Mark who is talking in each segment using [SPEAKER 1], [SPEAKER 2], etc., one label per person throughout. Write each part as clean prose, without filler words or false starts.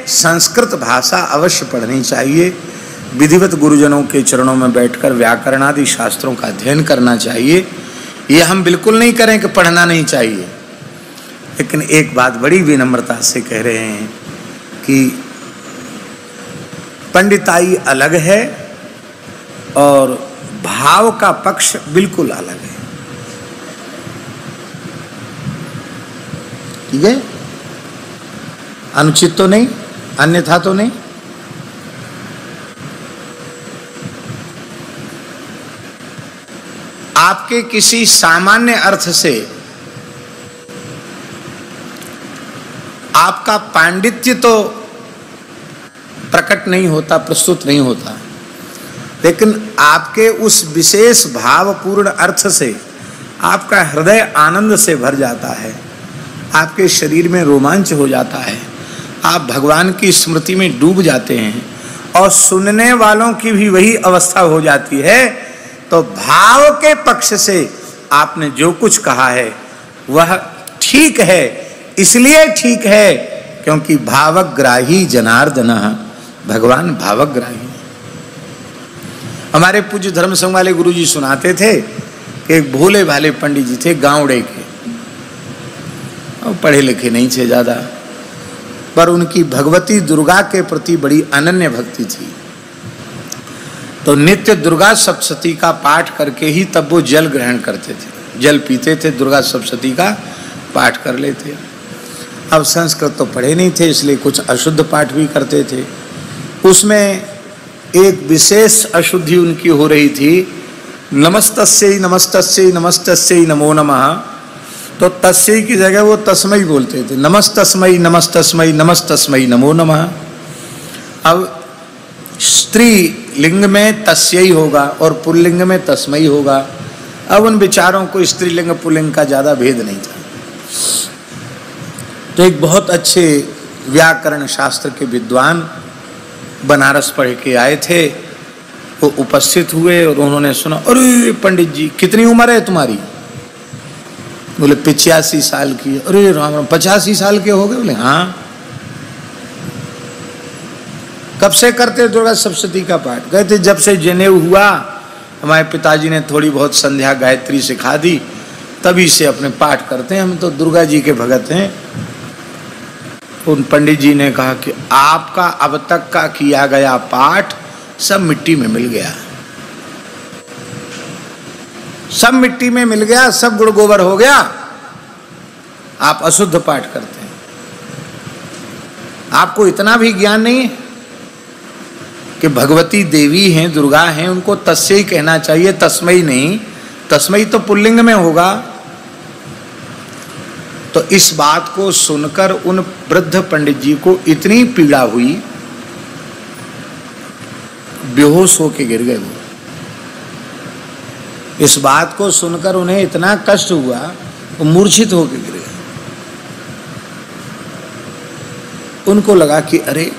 [SPEAKER 1] संस्कृत भाषा अवश्य पढ़नी चाहिए। विधिवत गुरुजनों के चरणों में बैठकर व्याकरण आदि शास्त्रों का अध्ययन करना चाहिए। ये हम बिल्कुल नहीं करें कि पढ़ना नहीं चाहिए, लेकिन एक बात बड़ी विनम्रता से कह रहे हैं कि पंडिताई अलग है और भाव का पक्ष बिल्कुल अलग है। ठीक है, अनुचित तो नहीं, अन्यथा तो नहीं। आपके किसी सामान्य अर्थ से आपका पांडित्य तो प्रकट नहीं होता, प्रस्तुत नहीं होता, लेकिन आपके उस विशेष भावपूर्ण अर्थ से आपका हृदय आनंद से भर जाता है, आपके शरीर में रोमांच हो जाता है, आप भगवान की स्मृति में डूब जाते हैं और सुनने वालों की भी वही अवस्था हो जाती है। तो भाव के पक्ष से आपने जो कुछ कहा है वह ठीक है, इसलिए ठीक है क्योंकि भावग्राही जनार्दन, भगवान भावग्राही। हमारे पूज्य धर्म संघ वाले गुरुजी सुनाते थे कि एक भोले भाले पंडित जी थे गांवड़े के, और पढ़े लिखे नहीं थे ज्यादा, पर उनकी भगवती दुर्गा के प्रति बड़ी अनन्य भक्ति थी। तो नित्य दुर्गा सप्तशती का पाठ करके ही तब वो जल ग्रहण करते थे, जल पीते थे, दुर्गा सप्तशती का पाठ कर लेते। अब संस्कृत तो पढ़े नहीं थे, इसलिए कुछ अशुद्ध पाठ भी करते थे। उसमें एक विशेष अशुद्धि उनकी हो रही थी, नमस्तस्यै नमस्तस्यै नमस्तस्यै नमो नमः। तो तस्यै की जगह वो तस्मै बोलते थे, नमस्तस्मै नमस्तस्मै नमस्तस्मै नमो नमः। अब स्त्री लिंग में तस्यै होगा और पुल्लिंग में तस्मै होगा। अब उन विचारों को स्त्रीलिंग पुल्लिंग का ज्यादा भेद नहीं था। तो एक बहुत अच्छे व्याकरण शास्त्र के विद्वान बनारस पढ़ के आए थे, वो उपस्थित हुए और उन्होंने सुना, अरे पंडित जी कितनी उम्र है तुम्हारी? बोले 85 साल की। अरे राम, 85 साल के हो गए? बोले हाँ। कब से करते दुर्गा सप्तशती का पाठ? कहते जब से जनेऊ हुआ, हमारे पिताजी ने थोड़ी बहुत संध्या गायत्री सिखा दी, तभी से अपने पाठ करते हैं, हम तो दुर्गा जी के भगत हैं। उन पंडित जी ने कहा कि आपका अब तक का किया गया पाठ सब मिट्टी में मिल गया, सब मिट्टी में मिल गया, सब गुड़ गोबर हो गया, आप अशुद्ध पाठ करते हैं। आपको इतना भी ज्ञान नहीं है कि भगवती देवी हैं, दुर्गा हैं, उनको तस्मै कहना चाहिए, तस्मै नहीं। तस्मै तो पुल्लिंग में होगा। तो इस बात को सुनकर उन वृद्ध पंडित जी को इतनी पीड़ा हुई, बेहोश होके गिर गए वो। इस बात को सुनकर उन्हें इतना कष्ट हुआ, वो मूर्छित होके गिर गए। उनको लगा कि अरे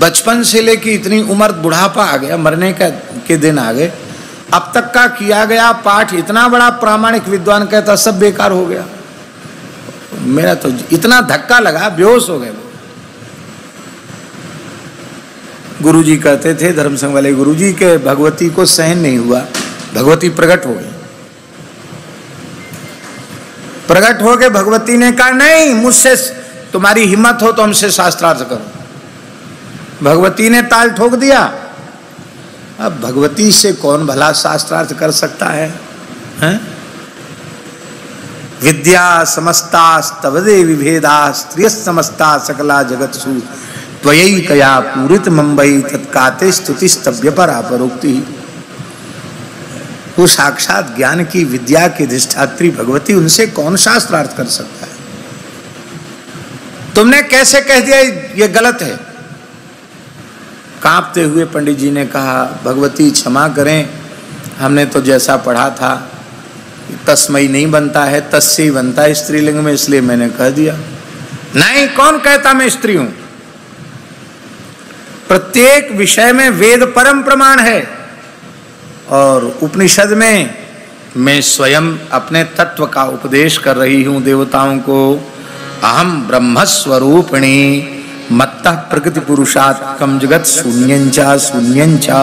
[SPEAKER 1] बचपन से लेकर इतनी उम्र, बुढ़ापा आ गया, मरने के दिन आ गए, अब तक का किया गया पाठ इतना बड़ा प्रामाणिक विद्वान कहता सब बेकार हो गया। मेरा तो इतना धक्का लगा, बेहोश हो गए वो। गुरुजी कहते थे, धर्म संघ वाले गुरुजी के भगवती को सहन नहीं हुआ, भगवती प्रकट हो गई। प्रकट हो गए, भगवती ने कहा नहीं, मुझसे तुम्हारी हिम्मत हो तो हमसे शास्त्रार्थ करो। भगवती ने ताल ठोक दिया। अब भगवती से कौन भला शास्त्रार्थ कर सकता है, हैं? विद्या समस्ता स्तवदे विभेदा स्त्रिय समस्ता सकला जगत्सु त्वयैकया पूरित मुंबई तत्काते स्तुति स्तव्य परापरोक्ति। वो साक्षात ज्ञान की विद्या की अधिष्ठात्री भगवती, उनसे कौन शास्त्रार्थ कर सकता है? तुमने कैसे कह दिया ये गलत है? कांपते हुए पंडित जी ने कहा, भगवती क्षमा करें, हमने तो जैसा पढ़ा था तस्मै नहीं बनता है, तस्यै बनता है स्त्रीलिंग में, इसलिए मैंने कह दिया। नहीं, कौन कहता मैं स्त्री हूं? प्रत्येक विषय में वेद परम प्रमाण है और उपनिषद में मैं स्वयं अपने तत्व का उपदेश कर रही हूं देवताओं को। अहम ब्रह्म स्वरूपिणी मत्तः प्रकृति पुरुषात्मकं जगत शून्यंचा शून्यंचा।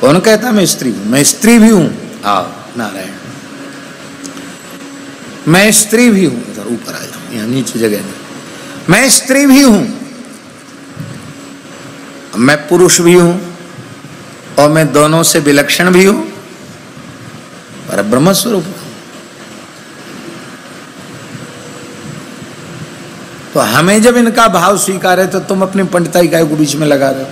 [SPEAKER 1] कौन कहता मैं स्त्री हूं? मैं स्त्री भी हूं। आओ नारायण, मैं स्त्री भी हूं। इधर ऊपर आ जाओ, यहां नीचे जगह नहीं। मैं स्त्री भी हूं, मैं पुरुष भी हूं, और मैं दोनों से विलक्षण भी हूं, पर ब्रह्म स्वरूप हूं। तो हमें जब इनका भाव स्वीकार है तो तुम अपनी पंडिताई काय को बीच में लगा रहे हो?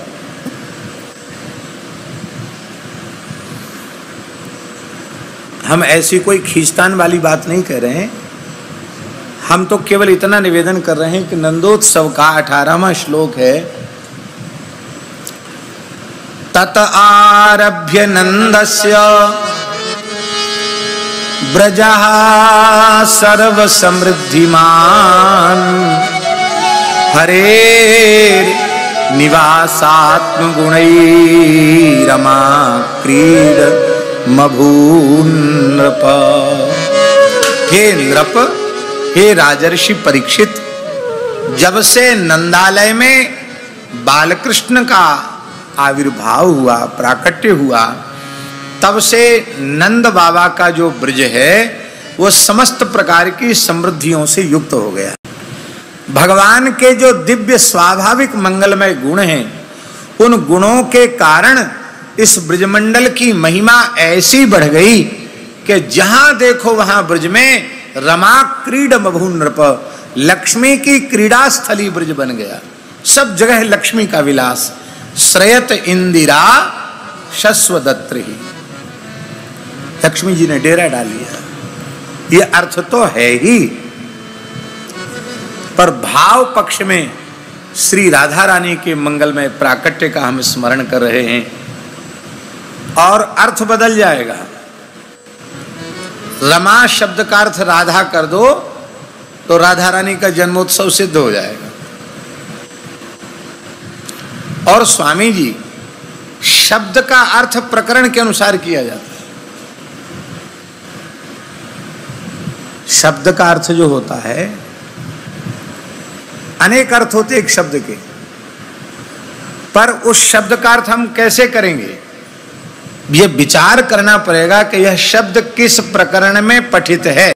[SPEAKER 1] हम ऐसी कोई खींचतान वाली बात नहीं कह रहे हैं। हम तो केवल इतना निवेदन कर रहे हैं कि नंदोत्सव का 18वां श्लोक है, तत आरभ्य नंदस्य ब्रजः सर्व समृद्धिमान हरेर निवासात्म गुणैरमा क्रीड मभून नृप। हे नृप, हे राजर्षि परीक्षित, जब से नंदालय में बालकृष्ण का आविर्भाव हुआ, प्राकट्य हुआ, तब से नंद बाबा का जो ब्रज है वो समस्त प्रकार की समृद्धियों से युक्त हो गया। भगवान के जो दिव्य स्वाभाविक मंगलमय गुण हैं, उन गुणों के कारण इस ब्रजमंडल की महिमा ऐसी बढ़ गई कि जहां देखो वहां ब्रज में रमा क्रीड मभून नृप, लक्ष्मी की क्रीड़ा स्थली ब्रज बन गया। सब जगह लक्ष्मी का विलास। श्रयत इंदिरा शश्वदत्री, लक्ष्मी जी ने डेरा डाल लिया। ये अर्थ तो है ही, पर भाव पक्ष में श्री राधा रानी के मंगलमय प्राकट्य का हम स्मरण कर रहे हैं, और अर्थ बदल जाएगा। रमा शब्द का अर्थ राधा कर दो तो राधा रानी का जन्मोत्सव सिद्ध हो जाएगा। और स्वामी जी, शब्द का अर्थ प्रकरण के अनुसार किया जाता है। शब्द का अर्थ जो होता है, अनेक अर्थ होते एक शब्द के, पर उस शब्द का अर्थ हम कैसे करेंगे, यह विचार करना पड़ेगा कि यह शब्द किस प्रकरण में पठित है।